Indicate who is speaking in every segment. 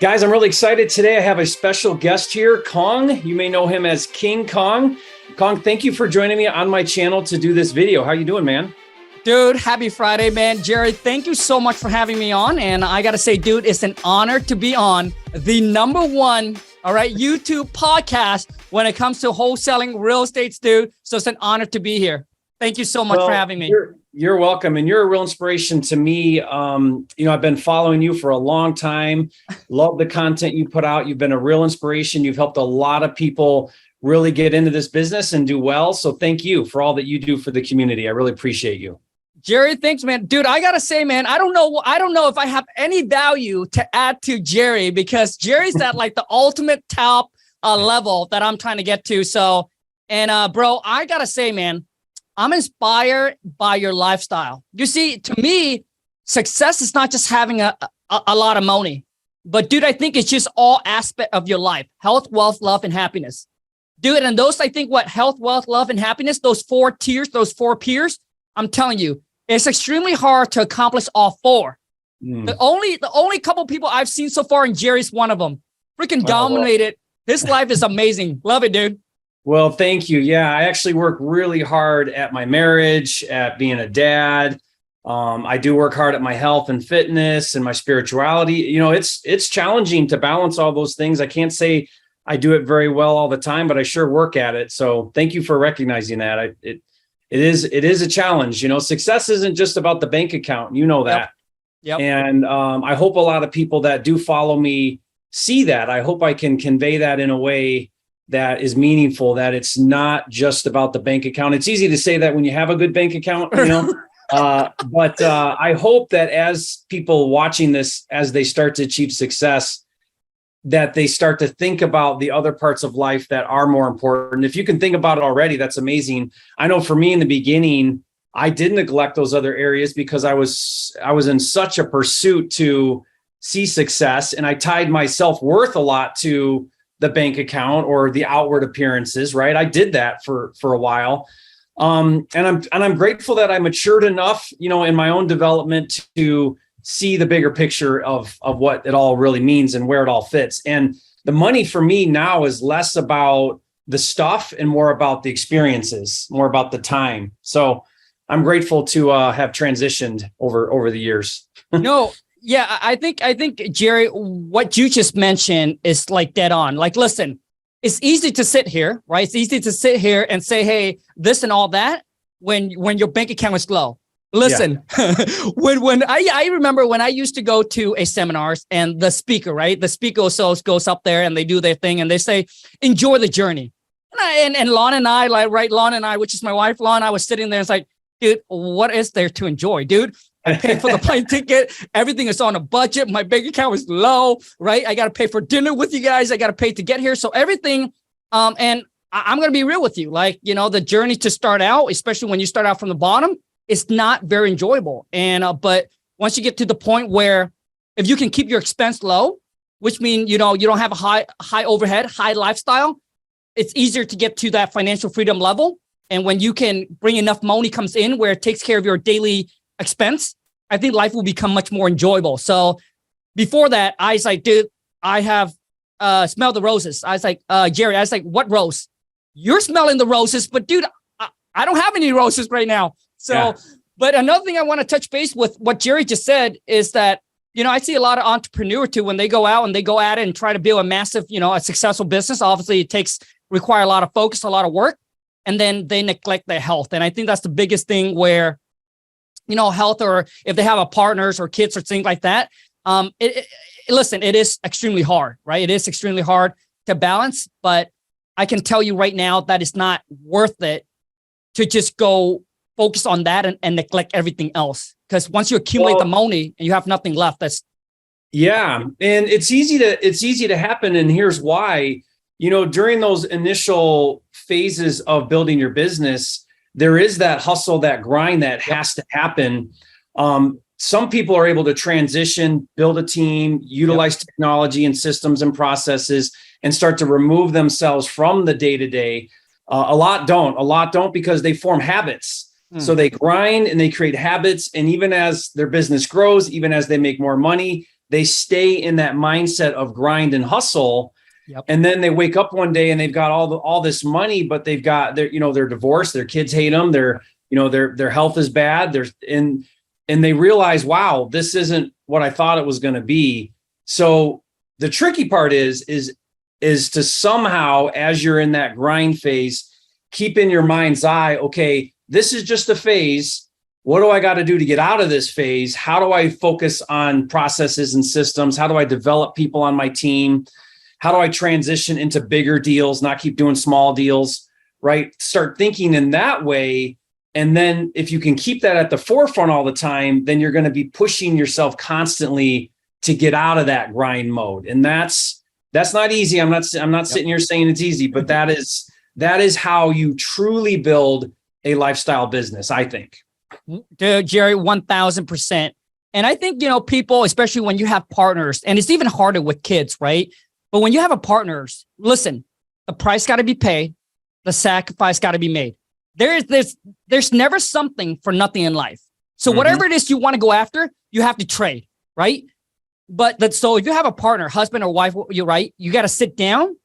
Speaker 1: Guys, I'm really excited today. I have a special guest here, Khang. You may know him as King Khang. Khang, thank you for joining me on my channel to do this video. How you doing, man?
Speaker 2: Dude, happy Friday, man. Jerry, thank you so much for having me on. And I got to say, dude, it's an honor to be on the #1, YouTube podcast when it comes to wholesaling real estate, dude. So it's an honor to be here. Thank you so much for having me.
Speaker 1: You're welcome. And you're a real inspiration to me. I've been following you for a long time. Love the content you put out. You've been a real inspiration. You've helped a lot of people really get into this business and do well. So thank you for all that you do for the community. I really appreciate you.
Speaker 2: Jerry, thanks, man. Dude, I got to say, man, I don't know if I have any value to add to Jerry because Jerry's at like the ultimate top level that I'm trying to get to. So, bro, I got to say, man, I'm inspired by your lifestyle. You see, to me, success is not just having a lot of money, but dude, I think it's just all aspect of your life: health, wealth, love, and happiness. Dude, and those, I think, health, wealth, love, and happiness, those 4 tiers, those 4 peers, I'm telling you, it's extremely hard to accomplish all 4. The only couple people I've seen so far, and Jerry's one of them. Freaking dominated. His life is amazing. Love it, dude.
Speaker 1: Well, thank you. Yeah, I actually work really hard at my marriage, at being a dad. I do work hard at my health and fitness and my spirituality. You know, it's challenging to balance all those things. I can't say I do it very well all the time, but I sure work at it. So thank you for recognizing that. It is a challenge. You know, success isn't just about the bank account. You know that.
Speaker 2: Yep.
Speaker 1: And I hope a lot of people that do follow me see that. I hope I can convey that in a way that is meaningful, that it's not just about the bank account. It's easy to say that when you have a good bank account, you know, but I hope that as people watching this, as they start to achieve success, that they start to think about the other parts of life that are more important. If you can think about it already, that's amazing. I know for me in the beginning, I did neglect those other areas because I was in such a pursuit to see success, and I tied my self-worth a lot to the bank account or the outward appearances, right? I did that for a while. And I'm grateful that I matured enough, you know, in my own development to see the bigger picture of what it all really means and where it all fits. And the money for me now is less about the stuff and more about the experiences, more about the time. So I'm grateful to have transitioned over the years.
Speaker 2: No. Yeah, I think Jerry, what you just mentioned is like dead on. Like, listen, it's easy to sit here, right? It's easy to sit here and say, hey, this and all that when your bank account is low. Listen, when I remember when I used to go to a seminars and the speaker, right? The speaker also goes up there and they do their thing and they say, enjoy the journey. And Lon and I, Lon and I, which is my wife, Lon, I was sitting there and it's like, dude, what is there to enjoy, dude? I paid for the plane ticket. Everything is on a budget. My bank account is low, right? I got to pay for dinner with you guys. I got to pay to get here. So everything, and I'm going to be real with you. Like, you know, the journey to start out, especially when you start out from the bottom, it's not very enjoyable. And, but once you get to the point where if you can keep your expense low, which means, you know, you don't have a high overhead, high lifestyle, it's easier to get to that financial freedom level. And when you can bring enough money comes in where it takes care of your daily expense, I think life will become much more enjoyable. So before that, I was like, dude, I have smelled the roses. I was like, Jerry, I was like, what rose? You're smelling the roses, but dude, I don't have any roses right now. So, But another thing I want to touch base with what Jerry just said is that, you know, I see a lot of entrepreneurs too, when they go out and they go at it and try to build a massive, you know, a successful business. Obviously it require a lot of focus, a lot of work, and then they neglect their health. And I think that's the biggest thing where, you know, health, or if they have a partners or kids or things like that. Listen, it is extremely hard, right? It is extremely hard to balance, but I can tell you right now that it's not worth it to just go focus on that and neglect everything else. Because once you accumulate the money and you have nothing left, and
Speaker 1: it's easy to happen. And here's why. You know, during those initial phases of building your business, there is that hustle, that grind that has to happen. Some people are able to transition, build a team, utilize technology and systems and processes, and start to remove themselves from the day-to-day. A lot don't because they form habits. So they grind and they create habits. And even as their business grows, even as they make more money, they stay in that mindset of grind and hustle.
Speaker 2: Yep.
Speaker 1: And then they wake up one day and they've got all this money, but they're divorced, their kids hate them, their health is bad. And they realize, wow, this isn't what I thought it was going to be. So the tricky part is to somehow, as you're in that grind phase, keep in your mind's eye, okay, this is just a phase. What do I got to do to get out of this phase? How do I focus on processes and systems? How do I develop people on my team? How do I transition into bigger deals, not keep doing small deals, right? Start thinking in that way. And then if you can keep that at the forefront all the time, then you're going to be pushing yourself constantly to get out of that grind mode. And that's not easy. I'm not sitting here saying it's easy, but that is how you truly build a lifestyle business, I think.
Speaker 2: Dude, Jerry, 1000%. And I think, people, especially when you have partners, and it's even harder with kids, right? But when you have a partners, listen, the price got to be paid. The sacrifice got to be made. There's never something for nothing in life. So whatever it is you want to go after, you have to trade, right? So if you have a partner, husband or wife, you're right, you got to sit down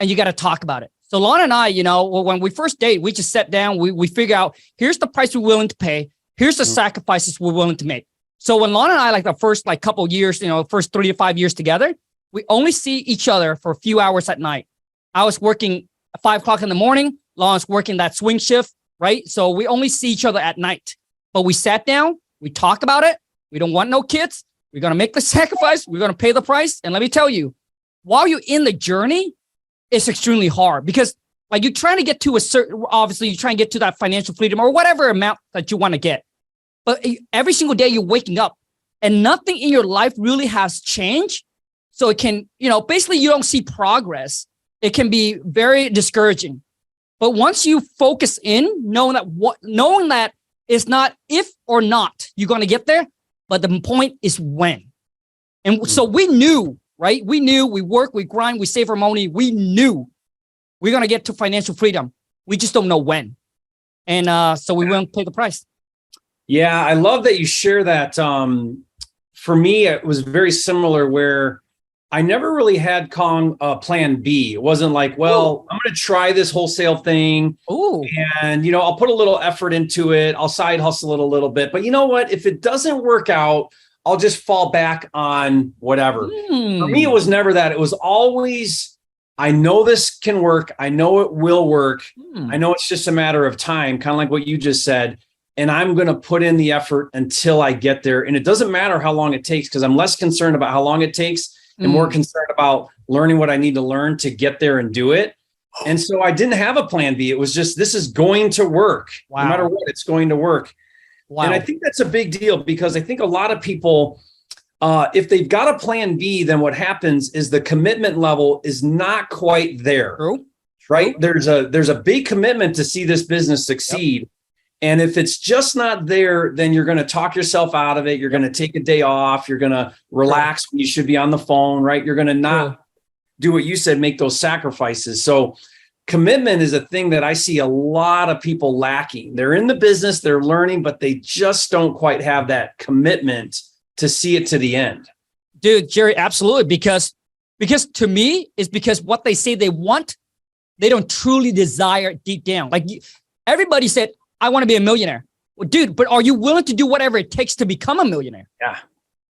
Speaker 2: and you got to talk about it. So Lon and I, when we first date, we just sat down, we figure out, here's the price we're willing to pay. Here's the sacrifices we're willing to make. So when Lon and I, the first couple years, first 3 to 5 years together, we only see each other for a few hours at night. I was working at 5 o'clock in the morning. Lon's working that swing shift, right? So we only see each other at night. But we sat down, we talked about it. We don't want no kids. We're going to make the sacrifice. We're going to pay the price. And let me tell you, while you're in the journey, it's extremely hard because you're trying to get to obviously you try and get to that financial freedom or whatever amount that you want to get. But every single day you're waking up and nothing in your life really has changed. So it can, basically you don't see progress. It can be very discouraging. But once you focus in, knowing that it's not if or not you're going to get there, but the point is when. And so we knew, right? We knew we work, we grind, we save our money. We knew we're going to get to financial freedom. We just don't know when. And so we won't pay the price.
Speaker 1: Yeah, I love that you share that. For me, it was very similar where I never really had Khang plan B. It wasn't like, well, I'm going to try this wholesale thing.
Speaker 2: Ooh.
Speaker 1: And, I'll put a little effort into it. I'll side hustle it a little bit. But you know what? If it doesn't work out, I'll just fall back on whatever. For me, it was never that. It was always, I know this can work. I know it will work. I know it's just a matter of time, kind of like what you just said. And I'm going to put in the effort until I get there. And it doesn't matter how long it takes because I'm less concerned about how long it takes and more concerned about learning what I need to learn to get there and do it. And so I didn't have a plan B. It was just, this is going to work. Wow. No matter what, it's going to work. Wow. And I think that's a big deal because I think a lot of people, if they've got a plan B, then what happens is the commitment level is not quite there.
Speaker 2: True.
Speaker 1: Right? There's a big commitment to see this business succeed. Yep. And if it's just not there, then you're going to talk yourself out of it. You're going to take a day off. You're going to relax when you should be on the phone, right? You're going to not do what you said, make those sacrifices. So commitment is a thing that I see a lot of people lacking. They're in the business, they're learning, but they just don't quite have that commitment to see it to the end.
Speaker 2: Dude, Jerry, absolutely. Because to me, it's because what they say they want, they don't truly desire deep down. Everybody said, I want to be a millionaire. Well, dude, but are you willing to do whatever it takes to become a millionaire?
Speaker 1: Yeah.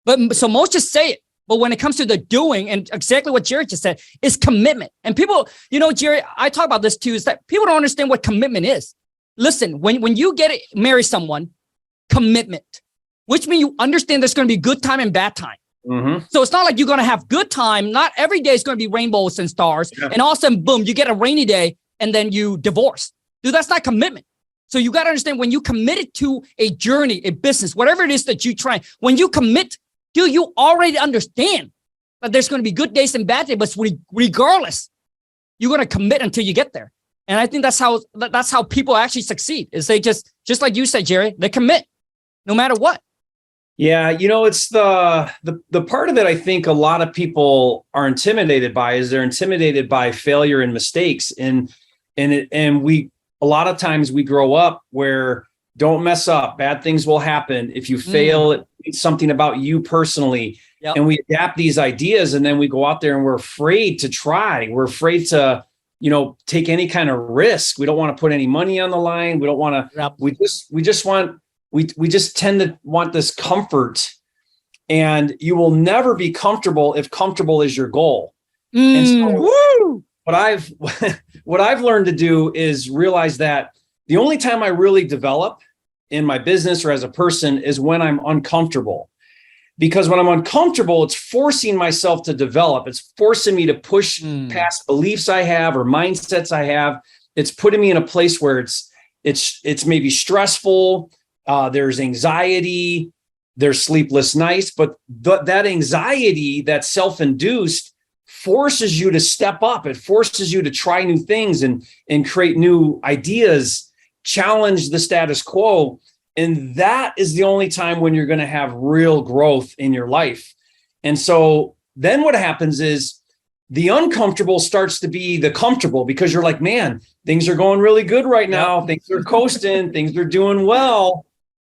Speaker 2: But so most just say it. But when it comes to the doing, and exactly what Jerry just said, is commitment. And people, Jerry, I talk about this too, is that people don't understand what commitment is. Listen, when you marry someone, commitment, which means you understand there's going to be good time and bad time. Mm-hmm. So it's not like you're going to have good time. Not every day is going to be rainbows and stars. Yeah. And all of a sudden, boom, you get a rainy day and then you divorce. Dude, that's not commitment. So you got to understand when you committed to a journey, a business, whatever it is that you try, when you commit, dude, you already understand that there's going to be good days and bad days, but regardless, you're going to commit until you get there. And I think that's how people actually succeed is they just like you said, Jerry, they commit no matter what.
Speaker 1: Yeah. It's the part of it I think a lot of people are intimidated by is they're intimidated by failure and mistakes. And we, a lot of times we grow up where don't mess up, bad things will happen. If you fail, it's something about you personally.
Speaker 2: Yep.
Speaker 1: and we adapt these ideas, and then we go out there and we're afraid to try. We're afraid to, take any kind of risk. We don't want to put any money on the line. We don't want to,
Speaker 2: Yep.
Speaker 1: we just tend to want this comfort, and you will never be comfortable if comfortable is your goal. And so what I've learned to do is realize that the only time I really develop in my business or as a person is when I'm uncomfortable. Because when I'm uncomfortable, it's forcing myself to develop. It's forcing me to push past beliefs I have or mindsets I have. It's putting me in a place where it's maybe stressful. There's anxiety, there's sleepless nights, but that anxiety that's self-induced forces you to step up. It forces you to try new things and create new ideas, challenge the status quo. And that is the only time when you're going to have real growth in your life. And so then what happens is the uncomfortable starts to be the comfortable, because you're like, man, things are going really good right now. Things are coasting, things are doing well.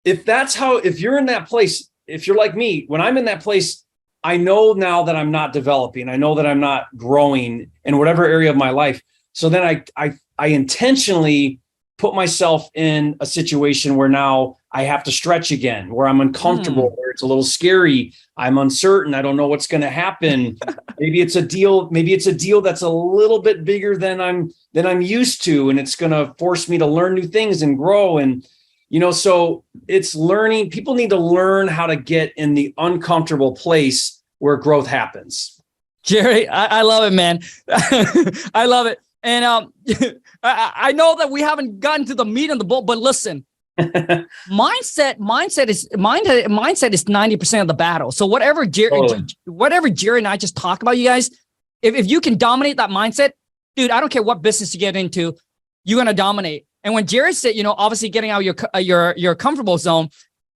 Speaker 1: If you're in that place, if you're like me, when I'm in that place, I know now that I'm not developing. I know that I'm not growing in whatever area of my life. So then I intentionally put myself in a situation where now I have to stretch again, where I'm uncomfortable, where it's a little scary. I'm uncertain. I don't know what's going to happen. Maybe it's a deal that's a little bit bigger than I'm used to, and it's going to force me to learn new things and grow. And so it's learning. People need to learn how to get in the uncomfortable place where growth happens.
Speaker 2: Jerry, I love it, man. I love it. And I know that we haven't gotten to the meat and the bone, but listen, mindset is 90% of the battle. So whatever Jerry and I just talked about, you guys, if you can dominate that mindset, dude, I don't care what business you get into, you're going to dominate. And when Jerry said, obviously getting out your comfortable zone,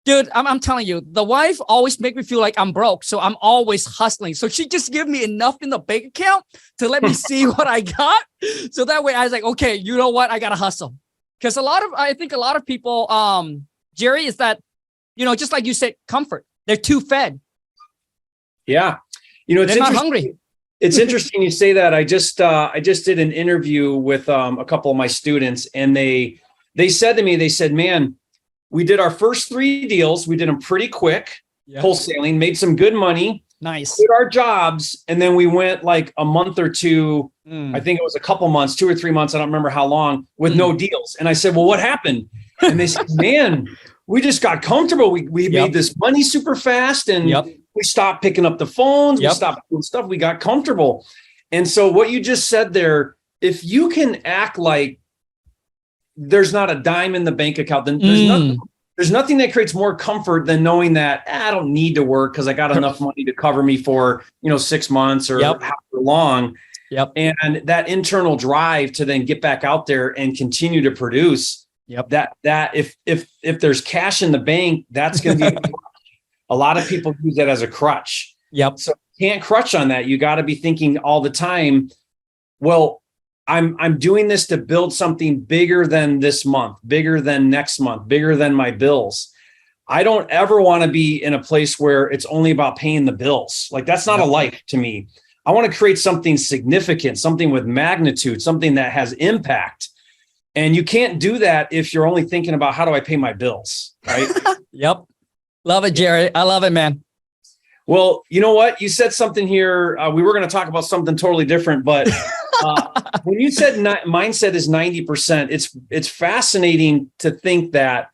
Speaker 2: dude, I'm telling you, the wife always make me feel like I'm broke. So I'm always hustling. So she just give me enough in the bank account to let me see what I got. So that way I was like, okay, you know what? I got to hustle. Because I think a lot of people, Jerry, is that, just like you said, comfort. They're too fed.
Speaker 1: Yeah.
Speaker 2: They're not hungry.
Speaker 1: It's interesting you say that. I just did an interview with a couple of my students, and they said to me, man, we did our first 3 deals. We did them pretty quick, wholesaling, made some good money.
Speaker 2: Nice.
Speaker 1: Quit our jobs. And then we went like a month or two. I think it was a couple months, 2 or 3 months. I don't remember how long, with no deals. And I said, well, what happened? And they said, man, we just got comfortable. We made this money super fast, and we stopped picking up the phones. We stopped doing stuff. We got comfortable. And so what you just said there, if you can act like there's not a dime in the bank account, then there's nothing that creates more comfort than knowing that I don't need to work because I got enough money to cover me for 6 months or however long. And that internal drive to then get back out there and continue to produce. That if there's cash in the bank, that's going to be a lot of people use that as a crutch. So you can't crutch on that. You got to be thinking all the time, well, I'm doing this to build something bigger than this month, bigger than next month, bigger than my bills. I don't ever want to be in a place where it's only about paying the bills. Like, that's not a life to me. I want to create something significant, something with magnitude, something that has impact. And you can't do that if you're only thinking about how do I pay my bills, right?
Speaker 2: Love it, Jerry. I love it, man.
Speaker 1: Well, you know what? You said something here. We were going to talk about something totally different, but when you said mindset is 90%, it's fascinating to think that,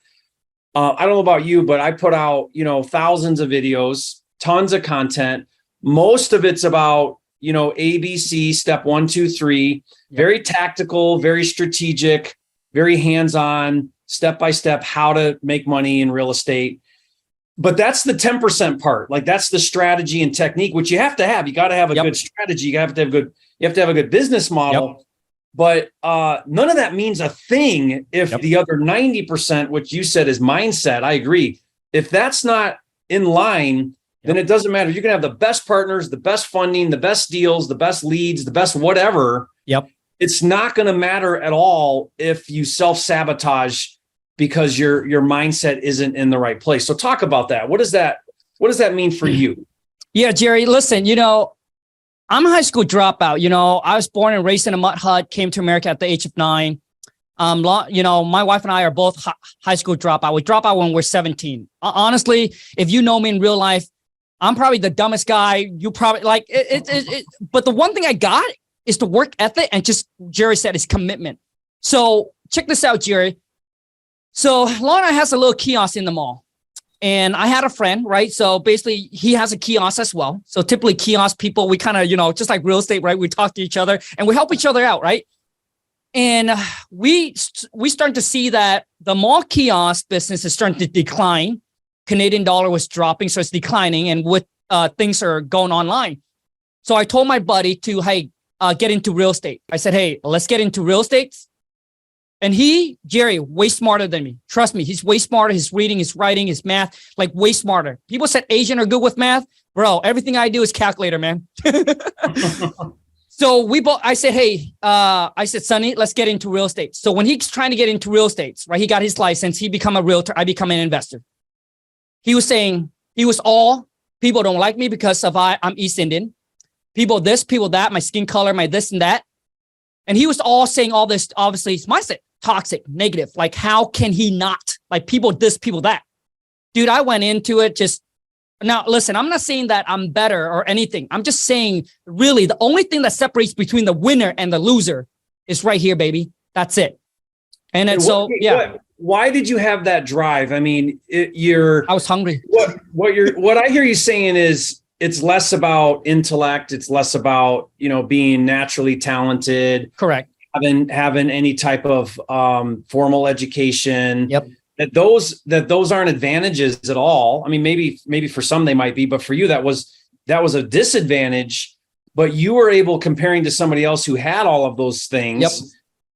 Speaker 1: I don't know about you, but I put out, thousands of videos, tons of content. Most of it's about, ABC, step 1, 2, 3, very tactical, very strategic, very hands-on, step-by-step, how to make money in real estate. But that's the 10% part. Like, that's the strategy and technique, which you have to have. You got to have a good strategy. You have to have a good business model. But none of that means a thing if the other 90%, which you said is mindset, I agree. If that's not in line, then it doesn't matter. You can have the best partners, the best funding, the best deals, the best leads, the best whatever. It's not going to matter at all if you self-sabotage because your mindset isn't in the right place. So talk about that. What does that mean for you?
Speaker 2: Yeah, Jerry, listen, I'm a high school dropout. I was born and raised in a mud hut, came to America at the age of 9. My wife and I are both high school dropout. We drop out when we're 17. Honestly, if you know me in real life, I'm probably the dumbest guy. You probably like it. But the one thing I got is the work ethic and just Jerry said is commitment. So check this out, Jerry. So Lana has a little kiosk in the mall. And I had a friend, right? So basically he has a kiosk as well. So typically kiosk people, we kind of, just like real estate, right? We talk to each other and we help each other out, right? And we starting to see that the mall kiosk business is starting to decline. Canadian dollar was dropping, so it's declining. And with things are going online. So I told my buddy to, hey, get into real estate. I said, hey, let's get into real estate. And Jerry, way smarter than me. Trust me, he's way smarter. His reading, his writing, his math, like way smarter. People said Asian are good with math. Bro, everything I do is calculator, man. So I said, hey, Sonny, let's get into real estate. So when he's trying to get into real estate, right, he got his license. He become a realtor. I become an investor. He was saying, people don't like me because I'm East Indian. People this, people that, my skin color, my this and that. And he was all saying all this, obviously, it's mindset. Toxic, negative. Like, how can he not? Like, people this, people that. Dude, I went into it now, listen, I'm not saying that I'm better or anything. I'm just saying, really, the only thing that separates between the winner and the loser is right here, baby. That's it. And then,
Speaker 1: why did you have that drive? I mean,
Speaker 2: I was hungry.
Speaker 1: What I hear you saying is, it's less about intellect. It's less about, being naturally talented.
Speaker 2: Correct.
Speaker 1: Having any type of formal education.
Speaker 2: Yep.
Speaker 1: That those aren't advantages at all. I mean, maybe for some they might be, but for you that was a disadvantage. But you were able, comparing to somebody else who had all of those things.
Speaker 2: Yep.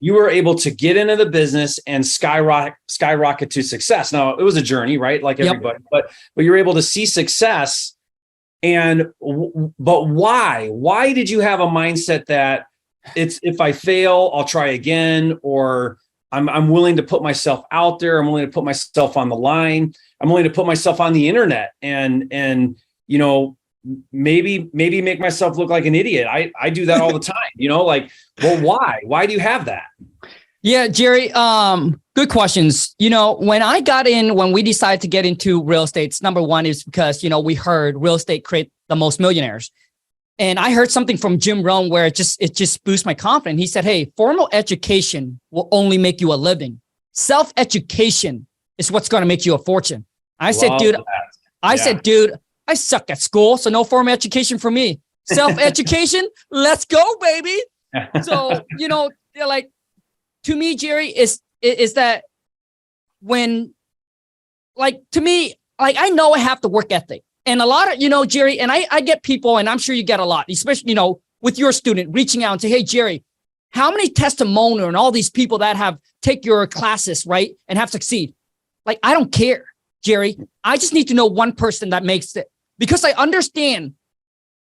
Speaker 1: You were able to get into the business and skyrocket to success. Now it was a journey, right? Like everybody, but you were able to see success. But why? Why did you have a mindset that if I fail, I'll try again, or I'm willing to put myself out there. I'm willing to put myself on the line. I'm willing to put myself on the internet and maybe make myself look like an idiot. I do that all the time, why? Why do you have that?
Speaker 2: Yeah, Jerry, good questions. When we decided to get into real estate, number one is because, we heard real estate create the most millionaires. And I heard something from Jim Rohn where it just boosts my confidence. He said, hey, formal education will only make you a living. Self-education is what's going to make you a fortune. I said, dude, I suck at school, so no formal education for me. Self-education, let's go, baby. So, like, to me, Jerry, is that when, like, to me, like, I know I have the work ethic. And a lot of, Jerry, and I get people, and I'm sure you get a lot, especially, with your student reaching out and say, hey, Jerry, how many testimonial and all these people that have take your classes, right, and have succeed? Like, I don't care, Jerry. I just need to know one person that makes it, because I understand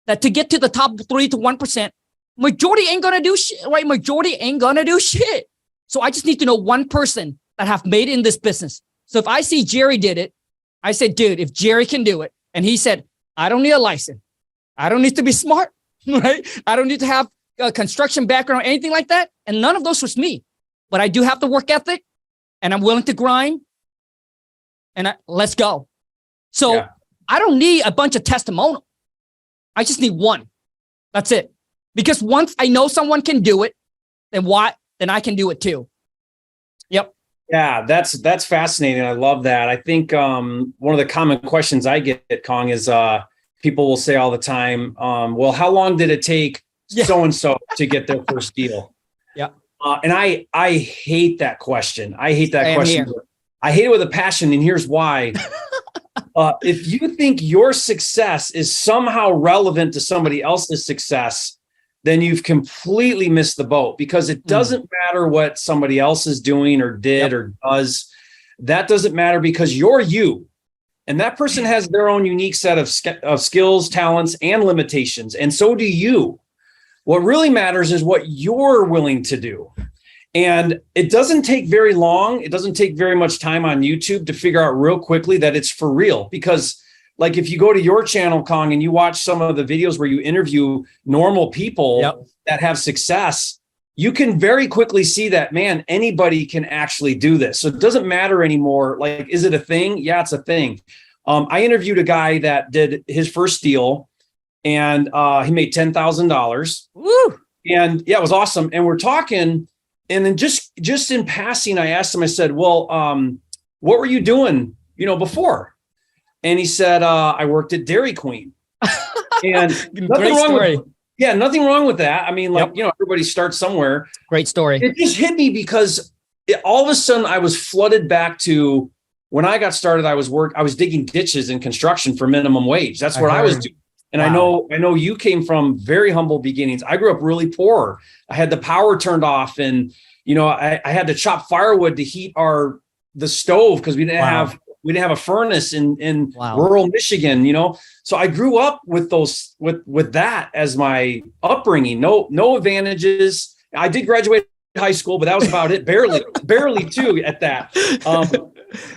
Speaker 2: that to get to the top 3 to 1%, majority ain't going to do shit, right? Majority ain't going to do shit. So I just need to know one person that have made it in this business. So if I see Jerry did it, I said, dude, if Jerry can do it, and he said, I don't need a license. I don't need to be smart, right? I don't need to have a construction background or anything like that. And none of those was me. But I do have the work ethic, and I'm willing to grind, and let's go. So I don't need a bunch of testimonial. I just need one. That's it. Because once I know someone can do it, then I can do it too. Yep.
Speaker 1: Yeah, that's fascinating. I love that. I think one of the common questions I get, Khang, is people will say all the time, well, how long did it take so-and-so to get their first deal?
Speaker 2: Yeah.
Speaker 1: And I hate that question. I hate that question.
Speaker 2: Here.
Speaker 1: I hate it with a passion. And here's why. If you think your success is somehow relevant to somebody else's success, then you've completely missed the boat, because it doesn't matter what somebody else is doing or did or does. That doesn't matter, because you're you. And that person has their own unique set of skills, talents, and limitations. And so do you. What really matters is what you're willing to do. And it doesn't take very long. It doesn't take very much time on YouTube to figure out real quickly that it's for real, because like if you go to your channel, Kong, and you watch some of the videos where you interview normal people that have success, you can very quickly see that, man, anybody can actually do this. So it doesn't matter anymore. Like, is it a thing? Yeah, it's a thing. I interviewed a guy that did his first deal, and he made $10,000.
Speaker 2: Woo!
Speaker 1: And yeah, it was awesome. And we're talking, and then just in passing, I asked him, I said, well, what were you doing, before? And he said, I worked at Dairy Queen. And nothing wrong with, nothing wrong with that. I mean, like, everybody starts somewhere.
Speaker 2: Great story.
Speaker 1: It just hit me because all of a sudden I was flooded back to when I got started. I was digging ditches in construction for minimum wage. That's what I was doing. And I know you came from very humble beginnings. I grew up really poor. I had the power turned off, and I had to chop firewood to heat the stove because we didn't have a furnace in rural Michigan. So I grew up with with that as my upbringing. No advantages. I did graduate high school, but that was about it. barely too at that.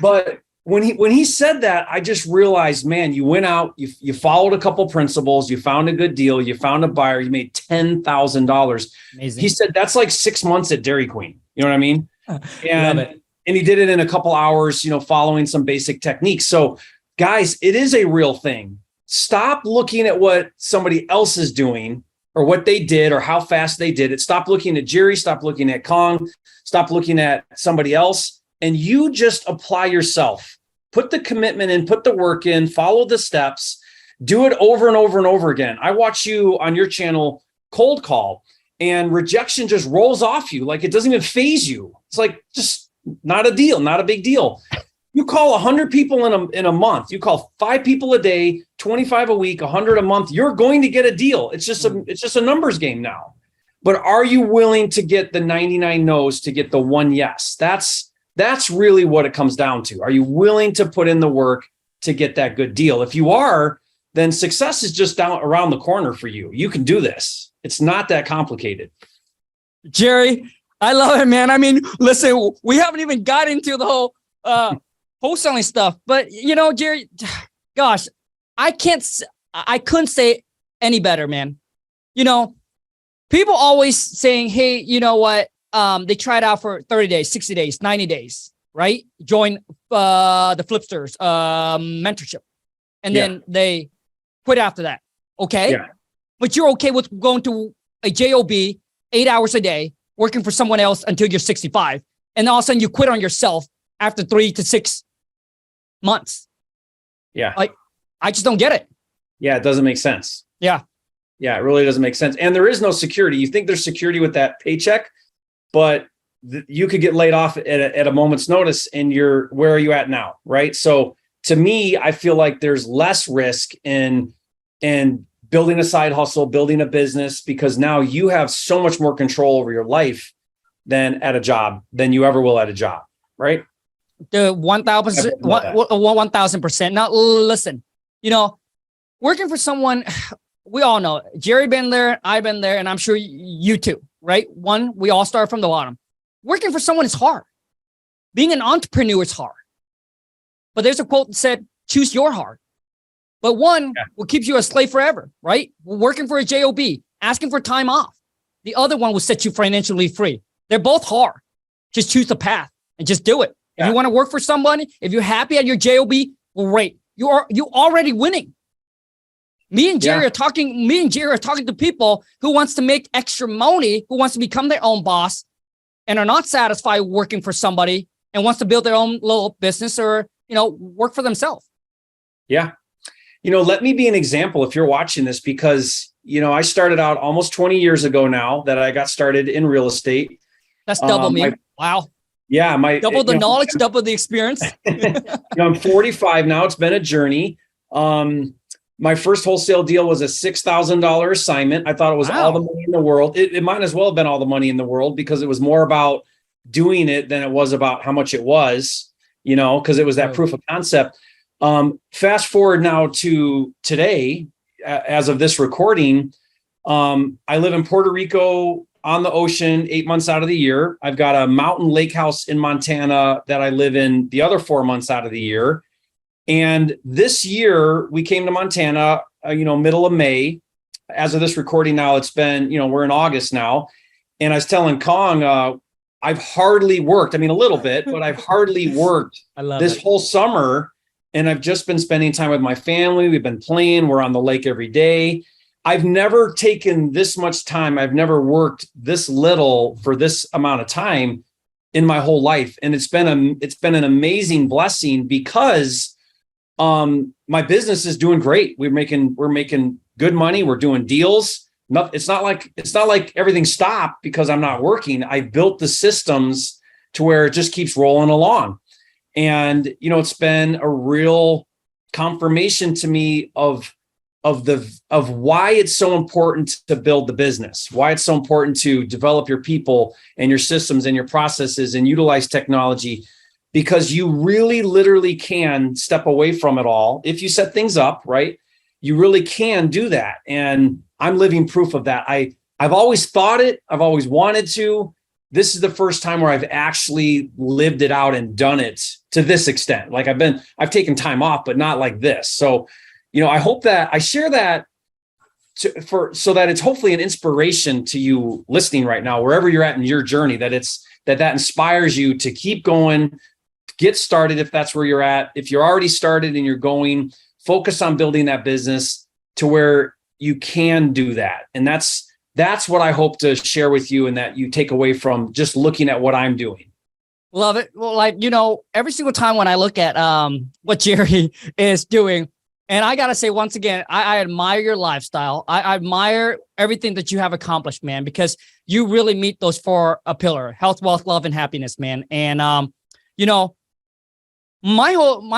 Speaker 1: But when he said that, I just realized, man, you went out, you followed a couple principles, you found a good deal, you found a buyer, you made $10,000. Amazing. He said that's like 6 months at Dairy Queen. You know what I mean? And he did it in a couple hours, following some basic techniques. So guys, it is a real thing. Stop looking at what somebody else is doing or what they did or how fast they did it. Stop looking at Jerry, stop looking at Kong, stop looking at somebody else. And you just apply yourself, put the commitment in, put the work in, follow the steps, do it over and over and over again. I watch you on your channel cold call, and rejection just rolls off you. Like it doesn't even faze you. It's like, just not a deal, not a big deal. You call 100 people in a month, you call 5 people a day, 25 a week, 100 a month, you're going to get a deal. It's just a numbers game now. But are you willing to get the 99 no's to get the one yes? That's really what it comes down to. Are you willing to put in the work to get that good deal? If you are, then success is just down around the corner for you. You can do this. It's not that complicated.
Speaker 2: Jerry, I love it, man. I mean, listen, we haven't even got into the whole wholesaling stuff, but Jerry, gosh, I couldn't say any better, man. People always saying, hey, you know what? They try it out for 30 days, 60 days, 90 days, right? Join the Flipsters mentorship. And then they quit after that. Okay. Yeah. But you're okay with going to a job 8 hours a day, working for someone else until you're 65. And all of a sudden you quit on yourself after 3 to 6 months.
Speaker 1: Yeah.
Speaker 2: Like, I just don't get it.
Speaker 1: Yeah. It doesn't make sense.
Speaker 2: Yeah.
Speaker 1: Yeah. It really doesn't make sense. And there is no security. You think there's security with that paycheck, but you could get laid off at a moment's notice, and where are you at now? Right. So to me, I feel like there's less risk in building a side hustle, building a business, because now you have so much more control over your life than you ever will at a job. Right.
Speaker 2: The 1,000%. Now, listen, working for someone, we all know, Jerry been there, I've been there, and I'm sure you too, right? We all start from the bottom. Working for someone is hard. Being an entrepreneur is hard. But there's a quote that said, choose your heart. But one will keep you a slave forever, right? Working for a job, asking for time off. The other one will set you financially free. They're both hard. Just choose the path and just do it. If you want to work for somebody, if you're happy at your job, great. You already winning. Me and Jerry are talking to people who wants to make extra money, who wants to become their own boss and are not satisfied working for somebody and wants to build their own little business or, work for themselves. Yeah.
Speaker 1: Let me be an example if you're watching this, because, I started out almost 20 years ago now that I got started in real estate.
Speaker 2: That's double me. Wow.
Speaker 1: Yeah.
Speaker 2: Double the knowledge, double the experience.
Speaker 1: I'm 45 now. It's been a journey. My first wholesale deal was a $6,000 assignment. I thought it was all the money in the world. It might as well have been all the money in the world, because it was more about doing it than it was about how much it was, because it was that proof of concept. Fast forward now to today, as of this recording, I live in Puerto Rico on the ocean 8 months out of the year. I've got a mountain lake house in Montana that I live in the other 4 months out of the year. And this year we came to Montana, middle of May. As of this recording now, it's been, we're in August now. And I was telling Khang, I've hardly worked. I mean, a little bit, but I've hardly worked this whole summer. And I've just been spending time with my family. We've been playing. We're on the lake every day. I've never taken this much time. I've never worked this little for this amount of time in my whole life. And it's been an amazing blessing because my business is doing great. We're making good money. We're doing deals. It's not like everything stopped because I'm not working. I built the systems to where it just keeps rolling along. And, it's been a real confirmation to me of why it's so important to build the business, why it's so important to develop your people and your systems and your processes and utilize technology, because you really literally can step away from it all. If you set things up, right, you really can do that. And I'm living proof of that. I've always thought it. I've always wanted to. This is the first time where I've actually lived it out and done it to this extent. Like I've taken time off, but not like this. So, I hope that I share that so that it's hopefully an inspiration to you listening right now, wherever you're at in your journey, that that inspires you to keep going, get started. If that's where you're at, if you're already started and you're going, focus on building that business to where you can do that. And that's what I hope to share with you, and that you take away from just looking at what I'm doing.
Speaker 2: Love it. Well, every single time when I look at what Jerry is doing, and I got to say, once again, I admire your lifestyle. I admire everything that you have accomplished, man, because you really meet those four pillar: health, wealth, love, and happiness, man. And, my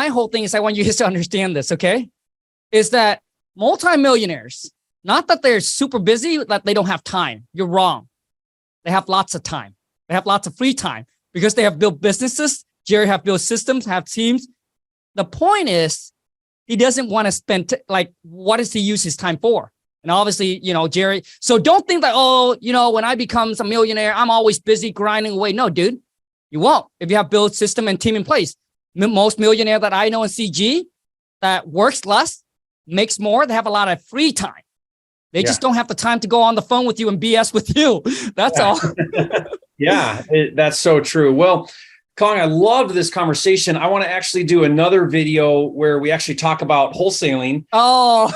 Speaker 2: whole thing is I want you guys to understand this, okay? Is that multimillionaires, not that they're super busy, that they don't have time. You're wrong. They have lots of time. They have lots of free time because they have built businesses. Jerry have built systems, have teams. The point is, he doesn't want to spend, what does he use his time for? And obviously, Jerry, so don't think that, when I become a millionaire, I'm always busy grinding away. No, dude, you won't. If you have built system and team in place. Most millionaire that I know in CG that works less, makes more, they have a lot of free time. They just don't have the time to go on the phone with you and BS with you. That's all. That's so true. Well, Khang, I loved this conversation. I want to actually do another video where we actually talk about wholesaling. Oh,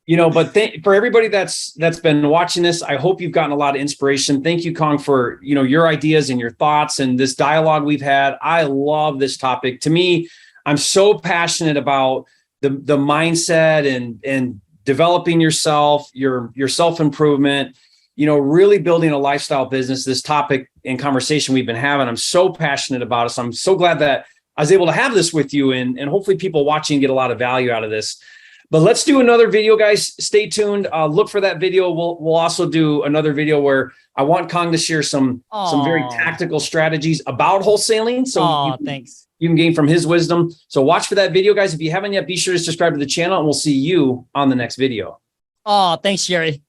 Speaker 2: but for everybody that's been watching this, I hope you've gotten a lot of inspiration. Thank you, Khang, for, your ideas and your thoughts and this dialogue we've had. I love this topic. To me, I'm so passionate about the mindset and developing yourself, your self-improvement, really building a lifestyle business. This topic and conversation we've been having, I'm so passionate about it. So I'm so glad that I was able to have this with you, and hopefully people watching get a lot of value out of this. But let's do another video, guys. Stay tuned. Look for that video. We'll also do another video where I want Khang to share some very tactical strategies about wholesaling. So thanks. You can gain from his wisdom. So watch for that video, guys. If you haven't yet, be sure to subscribe to the channel, and we'll see you on the next video. Oh, thanks, Jerry.